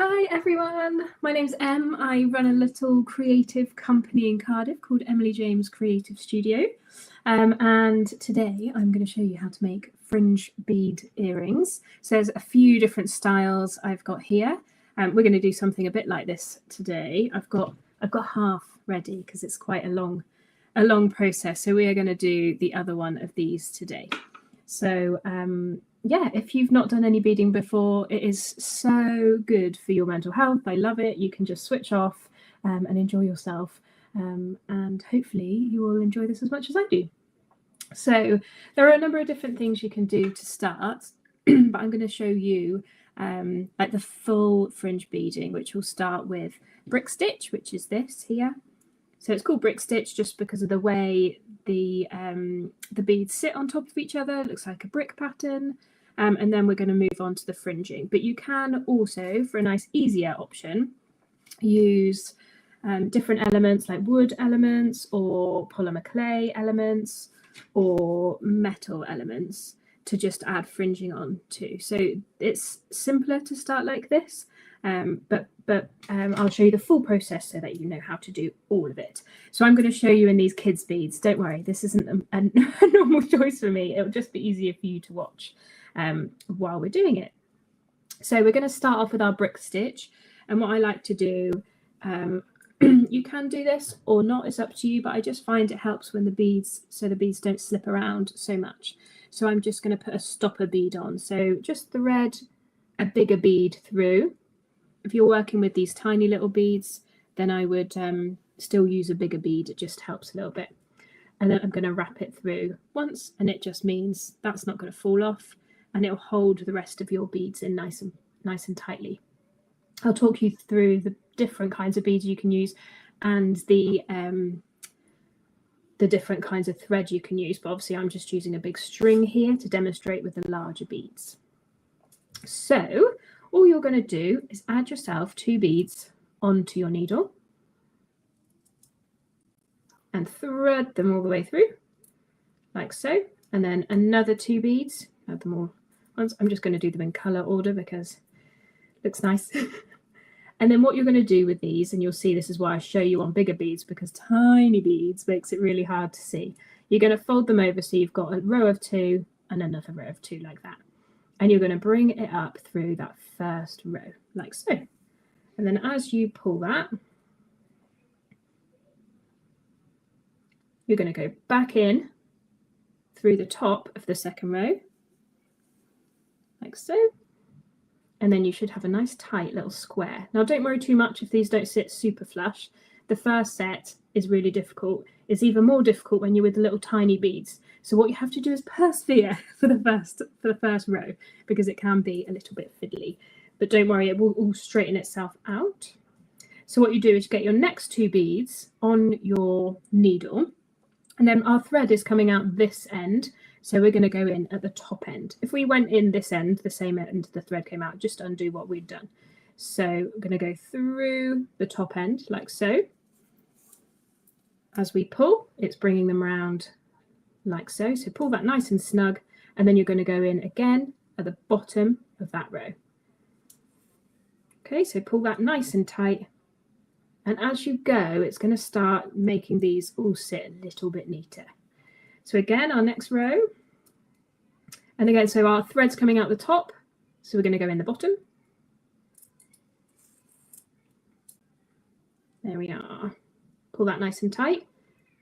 Hi everyone, my name's Em. I run a little creative company in Cardiff called Emily James Creative Studio. And today I'm going to show you how to make fringe bead earrings. So there's a few different styles I've got here. We're going to do something a bit like this today. I've got half ready because it's quite a long process. So we are going to do the other one of these today. So yeah, if you've not done any beading before, it is so good for your mental health. I love it. You can just switch off and enjoy yourself. And hopefully you will enjoy this as much as I do. So there are a number of different things you can do to start, but I'm going to show you like the full fringe beading, which will start with brick stitch, which is this here. So it's called brick stitch just because of the way the beads sit on top of each other. It looks like a brick pattern. And then we're going to move on to the fringing. But you can also, for a nice easier option, use different elements like wood elements or polymer clay elements or metal elements to just add fringing on to. So it's simpler to start like this, but I'll show you the full process so that you know how to do all of it. So I'm going to show you in these kids beads. Don't worry, this isn't a normal choice for me. It'll just be easier for you to watch while we're doing it. So we're going to start off with our brick stitch, and what I like to do, you can do this or not, it's up to you, but I just find it helps when the beads, so the beads don't slip around so much. So I'm just going to put a stopper bead on, so just thread a bigger bead through. If you're working with these tiny little beads, then I would still use a bigger bead. It just helps a little bit. And then I'm going to wrap it through once, and it just means that's not going to fall off, and it'll hold the rest of your beads in nice and tightly. I'll talk you through the different kinds of beads you can use and the different kinds of thread you can use, but obviously I'm just using a big string here to demonstrate with the larger beads. So all you're going to do is add yourself 2 beads onto your needle and thread them all the way through like so, and then another 2 beads, add them all once. I'm just going to do them in color order because it looks nice. And then what you're going to do with these, and you'll see this is why I show you on bigger beads, because tiny beads makes it really hard to see. You're going to fold them over so you've got a row of 2 and another row of 2 like that. And you're going to bring it up through that first row like so. And then as you pull that, you're going to go back in through the top of the second row like so. And then you should have a nice tight little square. Now don't worry too much if these don't sit super flush. The first set is really difficult. It's even more difficult when you're with the little tiny beads. So what you have to do is persevere for the first row, because it can be a little bit fiddly. But don't worry, it will all straighten itself out. So what you do is you get your next 2 beads on your needle, and then our thread is coming out this end. So we're going to go in at the top end. If we went in this end, the same end the thread came out, just undo what we'd done. So we're going to go through the top end like so. As we pull, it's bringing them around like so. So pull that nice and snug, and then you're going to go in again at the bottom of that row. Okay, so pull that nice and tight. And as you go, it's going to start making these all sit a little bit neater. So again, our next row, and again, so our thread's coming out the top, so we're going to go in the bottom. There we are. Pull that nice and tight,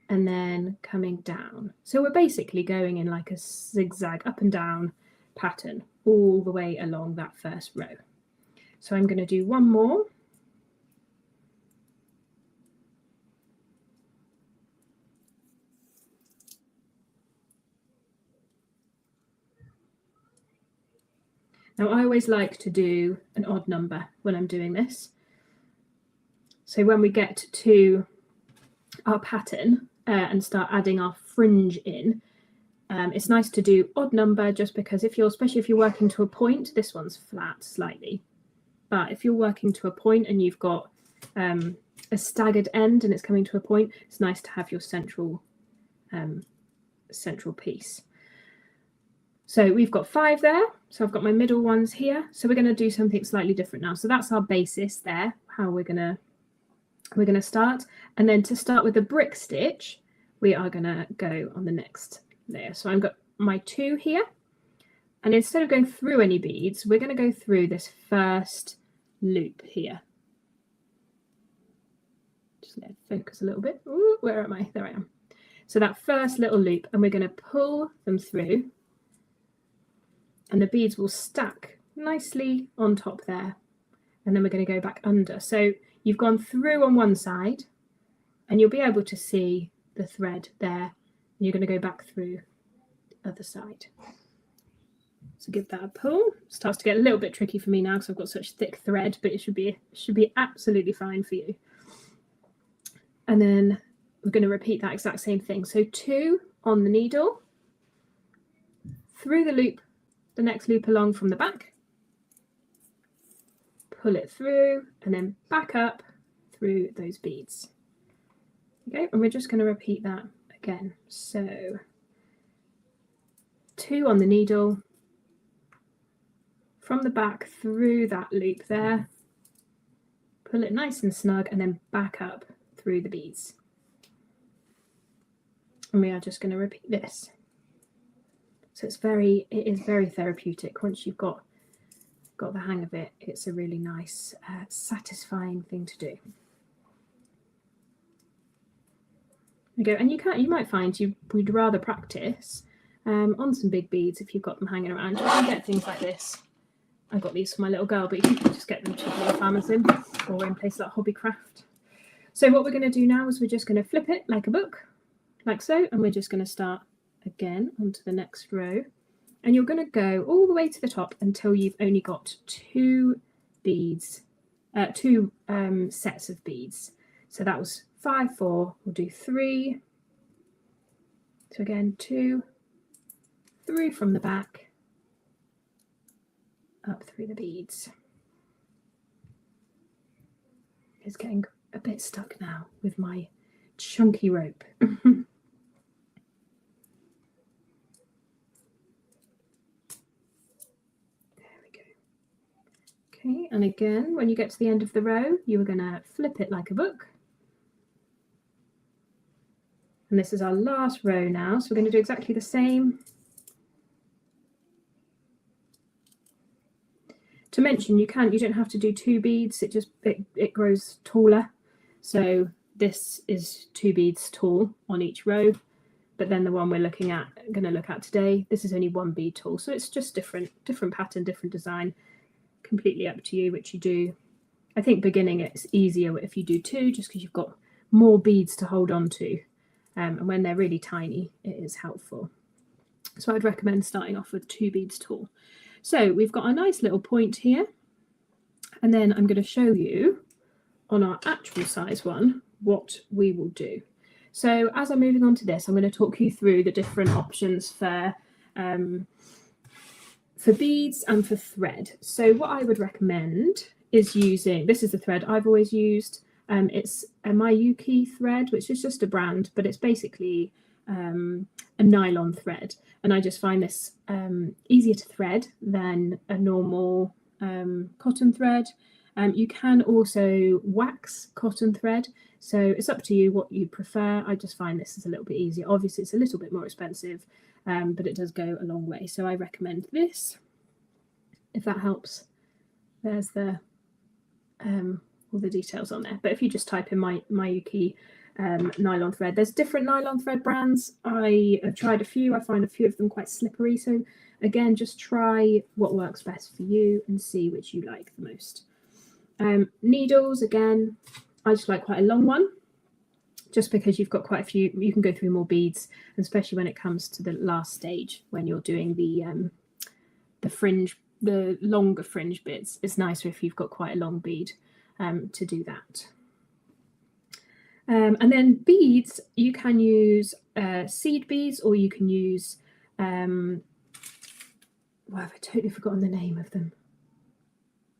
and then coming down. So we're basically going in like a zigzag up and down pattern all the way along that first row. So I'm going to do one more. Now, I always like to do an odd number when I'm doing this. So when we get to our pattern and start adding our fringe in, it's nice to do odd number, just because especially if you're working to a point, this one's flat slightly. But if you're working to a point and you've got a staggered end and it's coming to a point, it's nice to have your central piece. So we've got 5 there. So I've got my middle ones here. So we're going to do something slightly different now. So that's our basis there, how we're going to start. And then to start with the brick stitch, we are going to go on the next layer. So I've got my 2 here. And instead of going through any beads, we're going to go through this first loop here. Just let it focus a little bit. Ooh, where am I? There I am. So that first little loop, and we're going to pull them through, and the beads will stack nicely on top there. And then we're going to go back under. So you've gone through on one side, and you'll be able to see the thread there. And you're going to go back through the other side. So give that a pull. It starts to get a little bit tricky for me now because I've got such thick thread, but it should be absolutely fine for you. And then we're going to repeat that exact same thing. So 2 on the needle, through the loop, the next loop along from the back, pull it through, and then back up through those beads. Okay, and we're just going to repeat that again. So 2 on the needle, from the back through that loop there, pull it nice and snug, and then back up through the beads. And we are just going to repeat this. So it is very therapeutic. Once you've got the hang of it, it's a really nice, satisfying thing to do. There you go. And you might find we'd rather practice on some big beads if you've got them hanging around. You can get things like this. I got these for my little girl, but you can just get them cheaply off Amazon or in places like Hobbycraft. So what we're going to do now is we're just going to flip it like a book, like so, and we're just going to start again onto the next row. And you're going to go all the way to the top until you've only got 2 beads, 2 sets of beads. So that was 5, 4. We'll do 3. So again, 2, 3 from the back, up through the beads. It's getting a bit stuck now with my chunky rope. There we go. Okay, and again, when you get to the end of the row, you are going to flip it like a book. And this is our last row now, so we're going to do exactly the same. To mention, you don't have to do 2 beads. It grows taller. So this is 2 beads tall on each row, but then the one we're going to look at today, this is only 1 bead tall. So it's just different pattern, different design. Completely up to you which you do. I think beginning it's easier if you do 2, just because you've got more beads to hold on to. And when they're really tiny, it is helpful. So I'd recommend starting off with 2 beads tall. So we've got a nice little point here, and then I'm going to show you on our actual size one what we will do. So as I'm moving on to this, I'm going to talk you through the different options for beads and for thread. So what I would recommend is using, this is the thread I've always used. It's a Myuki thread, which is just a brand, but it's basically a nylon thread, and I just find this easier to thread than a normal cotton thread. You can also wax cotton thread, so it's up to you what you prefer. I just find this is a little bit easier. Obviously it's a little bit more expensive, but it does go a long way, so I recommend this, if that helps. There's the all the details on there, but if you just type in Myuki nylon thread, there's different nylon thread brands. I have tried a few. I find a few of them quite slippery, so again, just try what works best for you and see which you like the most. Needles, again, I just like quite a long one, just because you've got quite a few, you can go through more beads, especially when it comes to the last stage when you're doing the fringe, the longer fringe bits. It's nicer if you've got quite a long bead to do that. And then beads, you can use seed beads, or you can use, well, I've totally forgotten the name of them.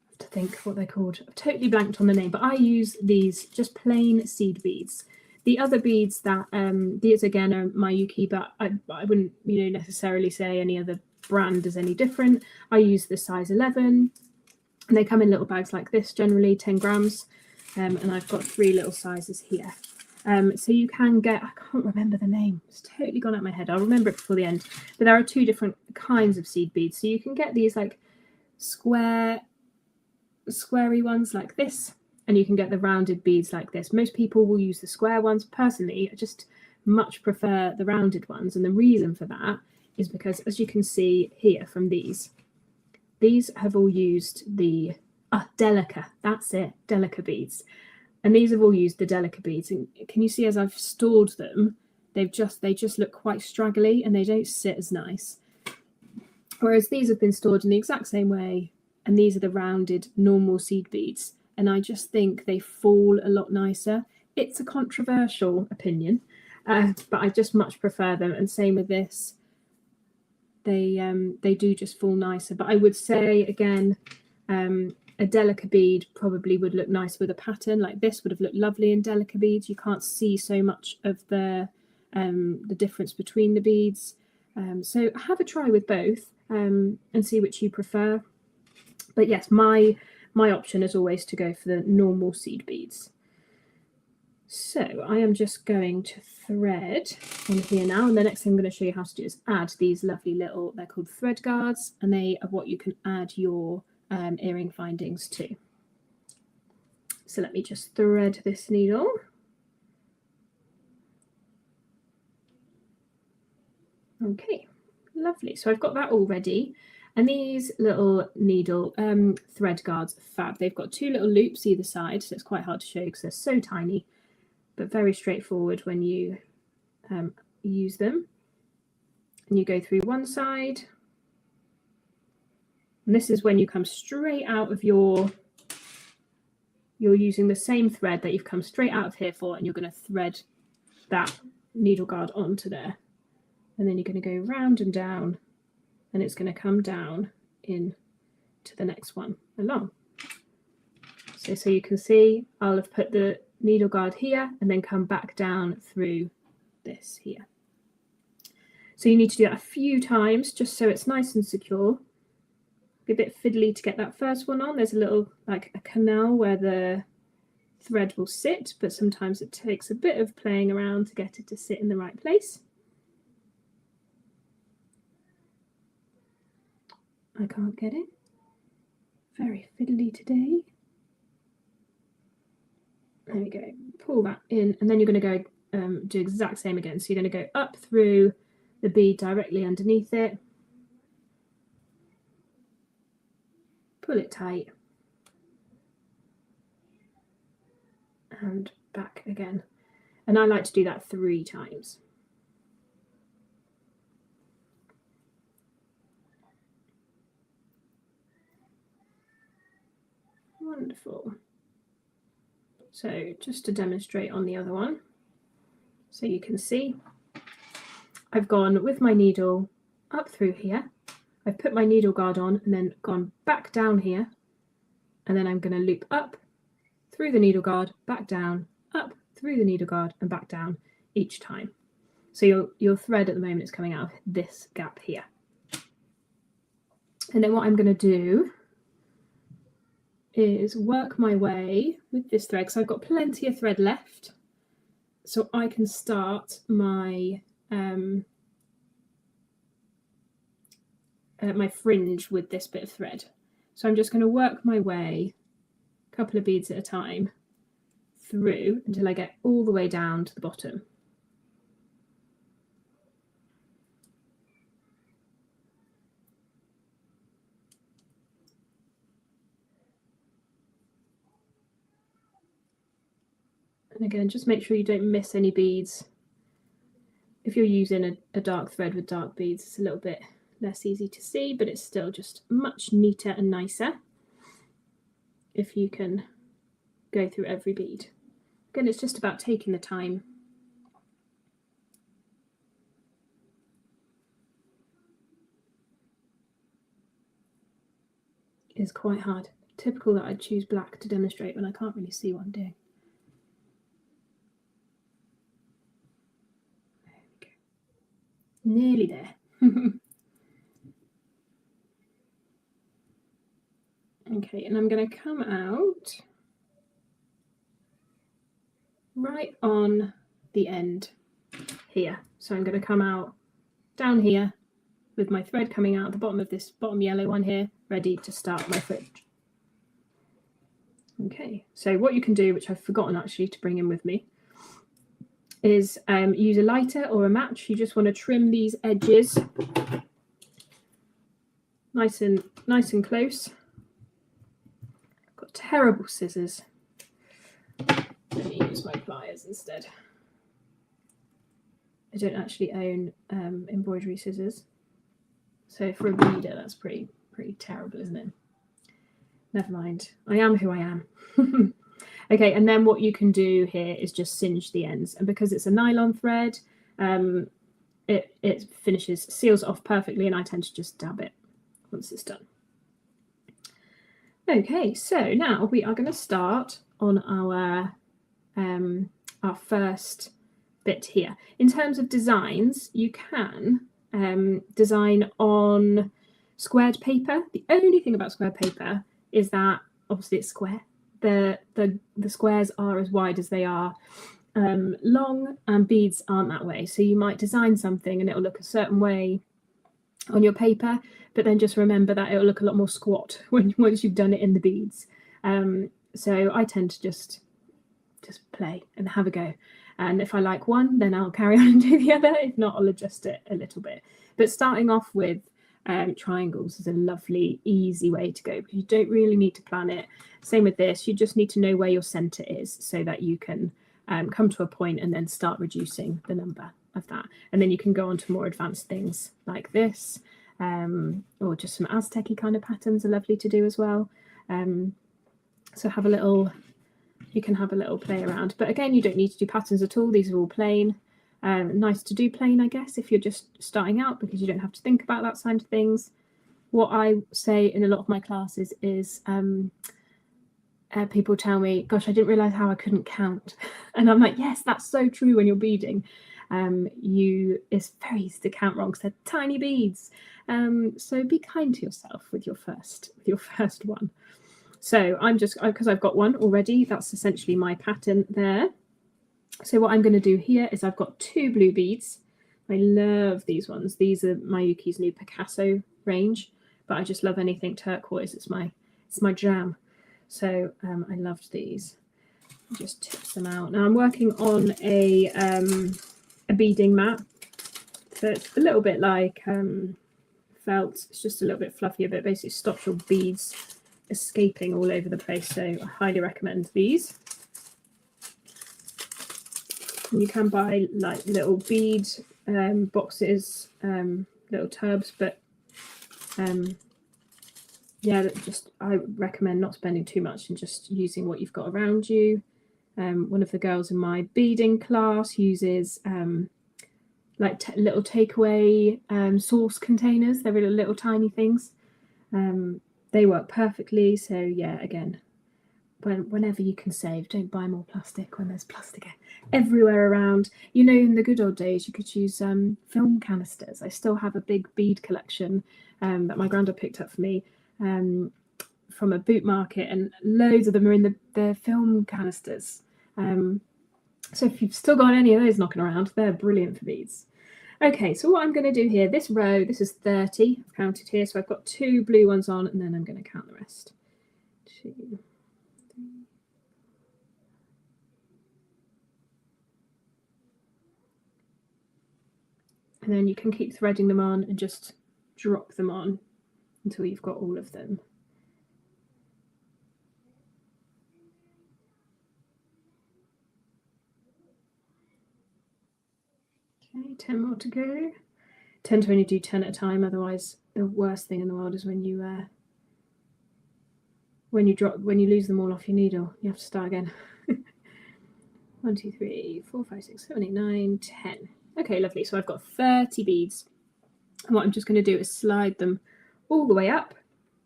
I have to think what they're called. I've totally blanked on the name, but I use these just plain seed beads. The other beads that, these again are Myuki, but I wouldn't necessarily say any other brand is any different. I use the size 11, and they come in little bags like this, generally 10 grams. And I've got 3 little sizes here. So you can get, I can't remember the name, it's totally gone out of my head. I'll remember it before the end. But there are 2 different kinds of seed beads. So you can get these like squarey ones like this, and you can get the rounded beads like this. Most people will use the square ones. Personally, I just much prefer the rounded ones. And the reason for that is because, as you can see here from these have all used the Delica, that's it, Delica beads. And these have all used the Delica beads. And can you see, as I've stored them, they just look quite straggly and they don't sit as nice. Whereas these have been stored in the exact same way, and these are the rounded normal seed beads. And I just think they fall a lot nicer. It's a controversial opinion, but I just much prefer them. And same with this. They do just fall nicer. But I would say, again, a Delica bead probably would look nice with a pattern like this. Would have looked lovely in Delica beads. You can't see so much of the difference between the beads. So have a try with both and see which you prefer. But yes, my option is always to go for the normal seed beads. So I am just going to thread on here now, and the next thing I'm going to show you how to do is add these lovely little, they're called thread guards, and they are what you can add your earring findings to. So let me just thread this needle. Okay, lovely. So I've got that all ready. And these little needle thread guards are fab. They've got 2 little loops either side, so it's quite hard to show because they're so tiny, but very straightforward when you use them. And you go through one side. And this is when you come straight out of you're using the same thread that you've come straight out of here for, and you're going to thread that needle guard onto there. And then you're going to go round and down, and it's going to come down in to the next one along. So you can see I'll have put the needle guard here and then come back down through this here. So you need to do that a few times just so it's nice and secure. Be a bit fiddly to get that first one on. There's a little like a canal where the thread will sit, but sometimes it takes a bit of playing around to get it to sit in the right place. I can't get it. Very fiddly today. There we go. Pull that in, and then you're going to go do the exact same again. So you're going to go up through the bead directly underneath it. Pull it tight. And back again. And I like to do that 3 times. Wonderful. So just to demonstrate on the other one, so you can see I've gone with my needle up through here. I've put my needle guard on and then gone back down here, and then I'm going to loop up through the needle guard, back down, up through the needle guard and back down each time. So your thread at the moment is coming out of this gap here. And then what I'm going to do is work my way with this thread, because I've got plenty of thread left, so I can start my my fringe with this bit of thread. So I'm just going to work my way a couple of beads at a time through until I get all the way down to the bottom. And again, just make sure you don't miss any beads. If you're using a dark thread with dark beads, it's a little bit less easy to see, but it's still just much neater and nicer if you can go through every bead. Again, it's just about taking the time. It is quite hard. Typical that I'd choose black to demonstrate when I can't really see what I'm doing. Nearly there. Okay, and I'm going to come out right on the end here. So I'm going to come out down here with my thread coming out at the bottom of this bottom yellow one here, ready to start my fringe. Okay, so what you can do, which I've forgotten actually to bring in with me, is use a lighter or a match. You just want to trim these edges nice and close. Got terrible scissors. Let me use my pliers instead. I don't actually own embroidery scissors, so for a beader that's pretty terrible, isn't it? Never mind. I am who I am. Okay, and then what you can do here is just singe the ends, and because it's a nylon thread, it finishes, seals off perfectly, and I tend to just dab it once it's done. Okay, so now we are going to start on our first bit here. In terms of designs, you can design on squared paper. The only thing about squared paper is that obviously it's square. The squares are as wide as they are long, and beads aren't that way. So you might design something and it'll look a certain way on your paper, but then just remember that it'll look a lot more squat once you've done it in the beads. So I tend to just play and have a go. And if I like one, then I'll carry on and do the other. If not, I'll adjust it a little bit. But starting off with triangles is a lovely, easy way to go, because you don't really need to plan it. Same with this, you just need to know where your center is so that you can come to a point and then start reducing the number of that. And then you can go on to more advanced things like this, or just some Aztec-y kind of patterns are lovely to do as well. So have a little, you can have a little play around. But again, you don't need to do patterns at all. These are all plain. Nice to do plain, I guess, if you're just starting out, because you don't have to think about that side of things. What I say in a lot of my classes is people tell me, gosh, I didn't realize how I couldn't count. And I'm like, yes, that's so true when you're beading. It's very easy to count wrong because they're tiny beads. So be kind to yourself with your first one. So I'm just, because I've got one already, that's essentially my pattern there. So what I'm going to do here is I've got 2 blue beads. I love these ones. These are Myuki's new Picasso range, but I just love anything turquoise. It's my jam. So I loved these. I'll just tip them out. Now I'm working on a beading mat. So it's a little bit like felt. It's just a little bit fluffier, but basically stops your beads escaping all over the place. So I highly recommend these. You can buy like little bead boxes, little tubs, but yeah, I recommend not spending too much and just using what you've got around you. One of the girls in my beading class uses like little takeaway sauce containers. They're really little tiny things. They work perfectly. So yeah, again, whenever you can save, don't buy more plastic when there's plastic everywhere around. You know, in the good old days, you could use film canisters. I still have a big bead collection that my granddad picked up for me from a boot market, and loads of them are in the film canisters. So if you've still got any of those knocking around, they're brilliant for beads. Okay, so what I'm going to do here, this row, this is 30, I've counted here, so I've got 2 blue ones on, and then I'm going to count the rest. 2, 3. And then you can keep threading them on and just drop them on until you've got all of them. Okay, 10 more to go. Tend to only do 10 at a time, otherwise the worst thing in the world is when you lose them all off your needle. You have to start again. 1, 2, 3, 4, 5, 6, 7, 8, 9, 10. Okay, lovely. So I've got 30 beads. And what I'm just going to do is slide them all the way up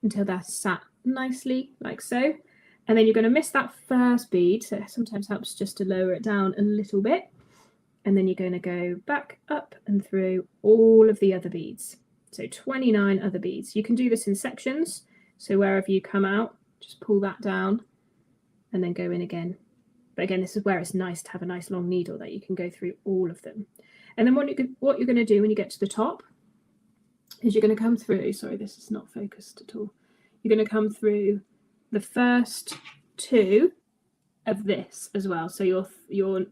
until they're sat nicely, like so. And then you're going to miss that first bead. So it sometimes helps just to lower it down a little bit. And then you're going to go back up and through all of the other beads. So 29 other beads. You can do this in sections. So wherever you come out, just pull that down and then go in again. But again, this is where it's nice to have a nice long needle that you can go through all of them. And then what you're going to do when you get to the top is you're going to come through, sorry, this is not focused at all. You're going to come through the first two of this as well. So your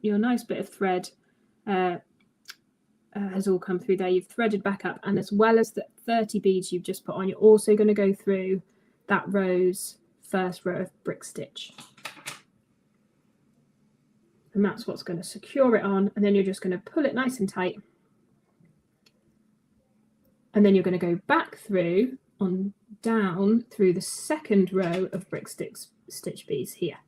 nice bit of thread has all come through there. You've threaded back up, and as well as the 30 beads you've just put on, you're also going to go through that row's first row of brick stitch. And that's what's going to secure it on, and then you're just going to pull it nice and tight. And then you're going to go back through on down through the second row of brick stitch beads here.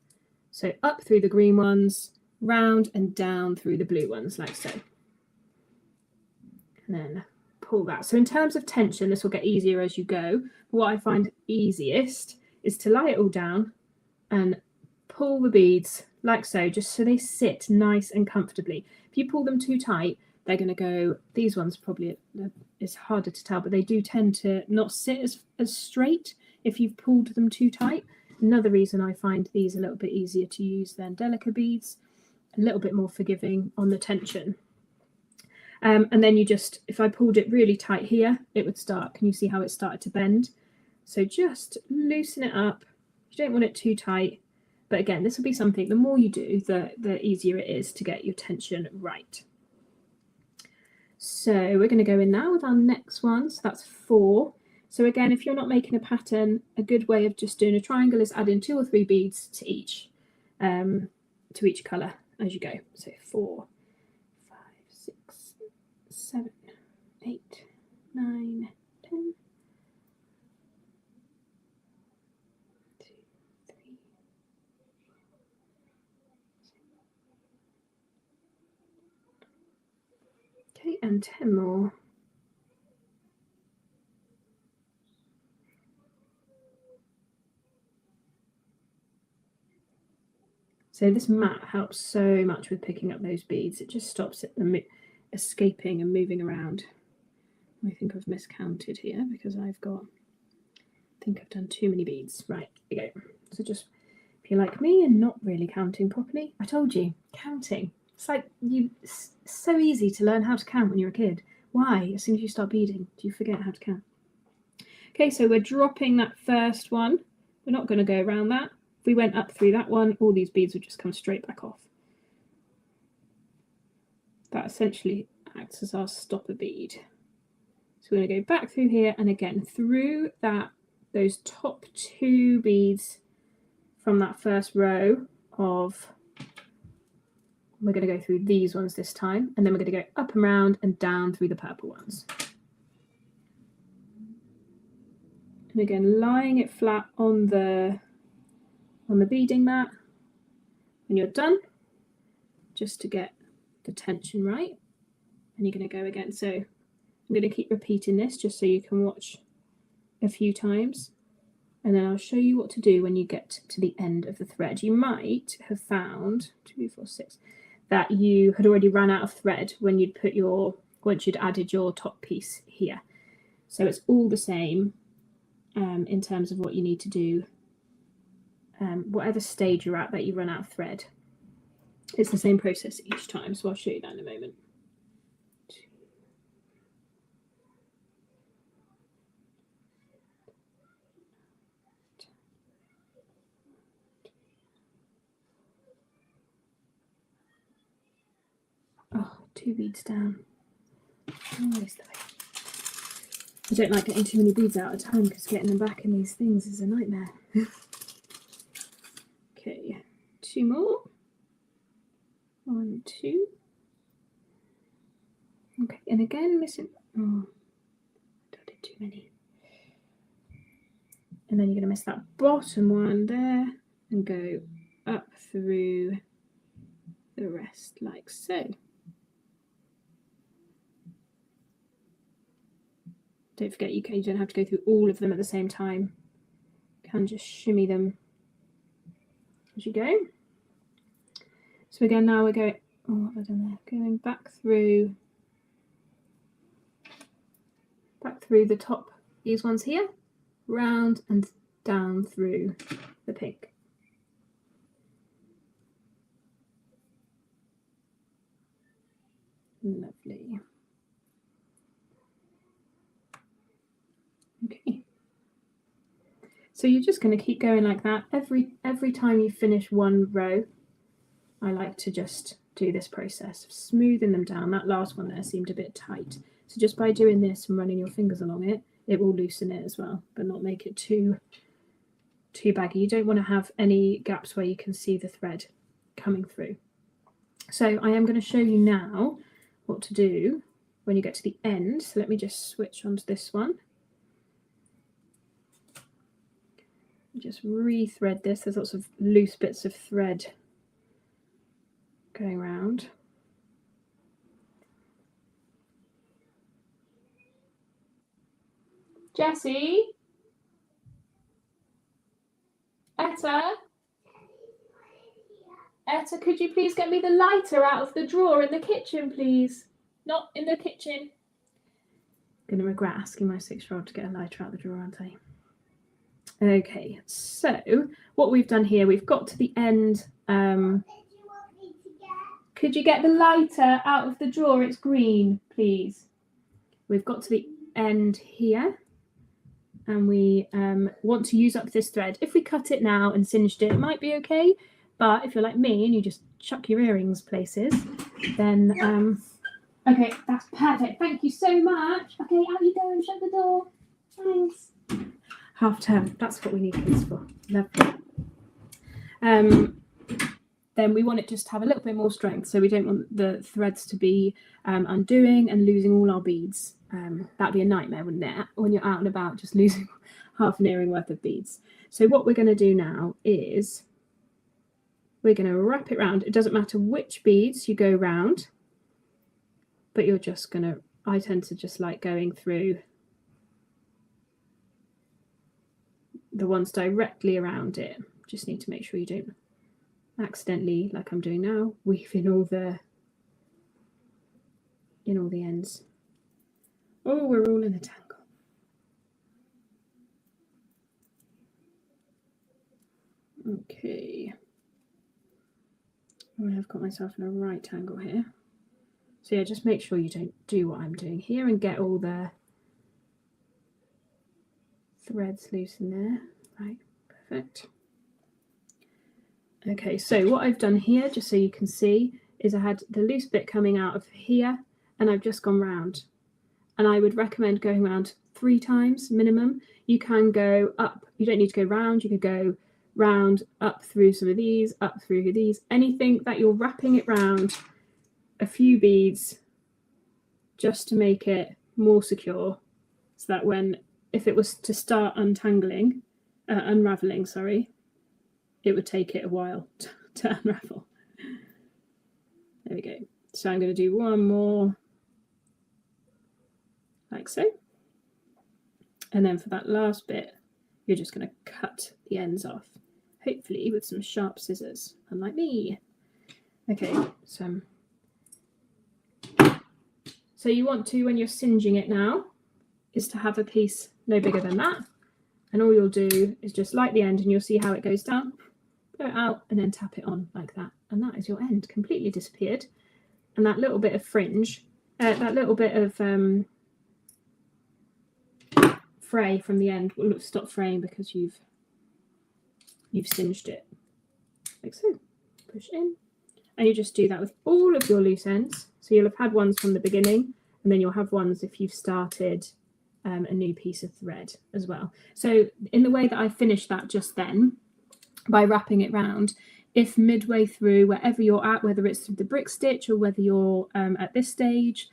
So up through the green ones, round and down through the blue ones, like so. And then pull that. So in terms of tension, this will get easier as you go. But what I find easiest is to lie it all down and pull the beads like so, just so they sit nice and comfortably. If you pull them too tight, they're going to go, these ones probably, it's harder to tell, but they do tend to not sit as straight if you've pulled them too tight. Another reason I find these a little bit easier to use than Delica beads, a little bit more forgiving on the tension. And then you just, if I pulled it really tight here, it would start, can you see how it started to bend? So just loosen it up. You don't want it too tight. But again, this will be something, the more you do, the easier it is to get your tension right. So we're going to go in now with our next one. So that's 4. So again, if you're not making a pattern, a good way of just doing a triangle is adding 2 or 3 beads to each colour as you go. So 4, 5, 6, 7, 8, 9, 10. 2, 3. Okay, and 10 more. So this mat helps so much with picking up those beads. It just stops it them escaping and moving around. I think I've miscounted here because I think I've done too many beads. Right, here we go. So just, if you're like me and not really counting properly, I told you, counting. It's like it's so easy to learn how to count when you're a kid. Why? As soon as you start beading, do you forget how to count? Okay, so we're dropping that first one. We're not going to go around that. If we went up through that one, all these beads would just come straight back off. That essentially acts as our stopper bead. So we're going to go back through here and again through those top 2 beads from that first row of, we're going to go through these ones this time, and then we're going to go up and round and down through the purple ones. And again, lying it flat on the beading mat when you're done, just to get the tension right. And you're going to go again. So I'm going to keep repeating this just so you can watch a few times, and then I'll show you what to do when you get to the end of the thread. You might have found 2, 4, 6 that you had already run out of thread when you'd once you'd added your top piece here. So it's all the same in terms of what you need to do. Whatever stage you're at that you run out of thread, it's the same process each time. So I'll show you that in a moment. Oh, 2 beads down. Always the way. I don't like getting too many beads out at a time because getting them back in these things is a nightmare. Okay, 2 more. 1, 2. Okay, and again missing. Oh, I did too many. And then you're going to miss that bottom one there and go up through the rest like so. Don't forget, you don't have to go through all of them at the same time. You can just shimmy them as you go. So again, now we're going, oh, what have I done there? Going back through the top, these ones here, round and down through the pink. Lovely. Okay. So you're just going to keep going like that. Every time you finish one row, I like to just do this process of smoothing them down. That last one there seemed a bit tight. So just by doing this and running your fingers along it, it will loosen it as well, but not make it too baggy. You don't want to have any gaps where you can see the thread coming through. So I am going to show you now what to do when you get to the end. So let me just switch onto this one. Just re-thread this. There's lots of loose bits of thread going around. Jessie? Etta, could you please get me the lighter out of the drawer in the kitchen, please? Not in the kitchen. I'm going to regret asking my 6-year-old to get a lighter out of the drawer, aren't I? Okay, so what we've done here, we've got to the end. Could you get the lighter out of the drawer? It's green, please. We've got to the end here. And we want to use up this thread. If we cut it now and singed it, it might be okay. But if you're like me and you just chuck your earrings places, then okay, that's perfect. Thank you so much. Okay, out you go and shut the door. Thanks. Half term. That's what we need kids for. Lovely. Then we want it just to have a little bit more strength, so we don't want the threads to be undoing and losing all our beads. That'd be a nightmare, wouldn't it? When you're out and about, just losing half an earring worth of beads. So what we're going to do now is we're going to wrap it round. It doesn't matter which beads you go round, but you're just going to, I tend to just like going through the ones directly around it. Just need to make sure you don't accidentally, like I'm doing now, weave in all the ends. Oh, we're all in a tangle. Okay. Oh, I've got myself in a right tangle here. So yeah, just make sure you don't do what I'm doing here and get all the threads loose in there. Right, perfect. Okay, so what I've done here, just so you can see, is I had the loose bit coming out of here and I've just gone round. And I would recommend going around 3 times minimum. You can go up, you don't need to go round, you could go round, up through some of these, up through these, anything that you're wrapping it round a few beads just to make it more secure, so that when, if it was to start unraveling, sorry, it would take it a while to unravel. There we go. So I'm going to do one more like so. And then for that last bit, you're just going to cut the ends off, hopefully with some sharp scissors, unlike me. Okay, so you want to, when you're singeing it now, is to have a piece no bigger than that. And all you'll do is just light the end and you'll see how it goes down, blow it out and then tap it on like that. And that is your end, completely disappeared. And that little bit of fringe, that little bit of fray from the end will stop fraying because you've singed it like so. Push in, and you just do that with all of your loose ends. So you'll have had ones from the beginning, and then you'll have ones if you've started a new piece of thread as well. So in the way that I finished that just then, by wrapping it round, if midway through, wherever you're at, whether it's through the brick stitch or whether you're at this stage,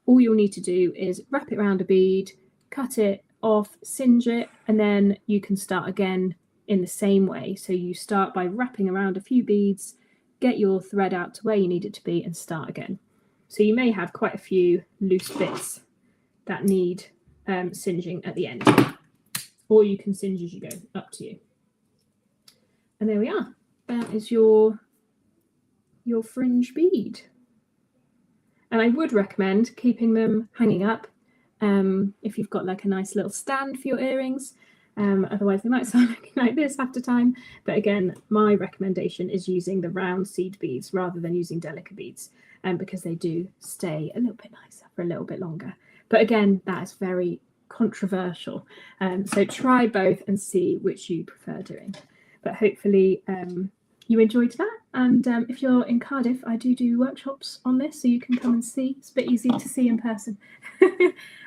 all you'll need to do is wrap it around a bead, cut it off, singe it, and then you can start again in the same way. So you start by wrapping around a few beads, get your thread out to where you need it to be, and start again. So you may have quite a few loose bits that need singeing at the end, or you can singe as you go, up to you. And there we are. That is your fringe bead. And I would recommend keeping them hanging up if you've got like a nice little stand for your earrings. Otherwise they might start looking like this after time. But again, my recommendation is using the round seed beads rather than using delicate beads, because they do stay a little bit nicer for a little bit longer. But again, that is very controversial. So try both and see which you prefer doing. But hopefully you enjoyed that. And if you're in Cardiff, I do workshops on this, so you can come and see. It's a bit easy to see in person.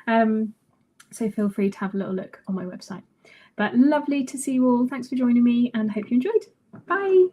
So feel free to have a little look on my website. But lovely to see you all. Thanks for joining me and hope you enjoyed. Bye.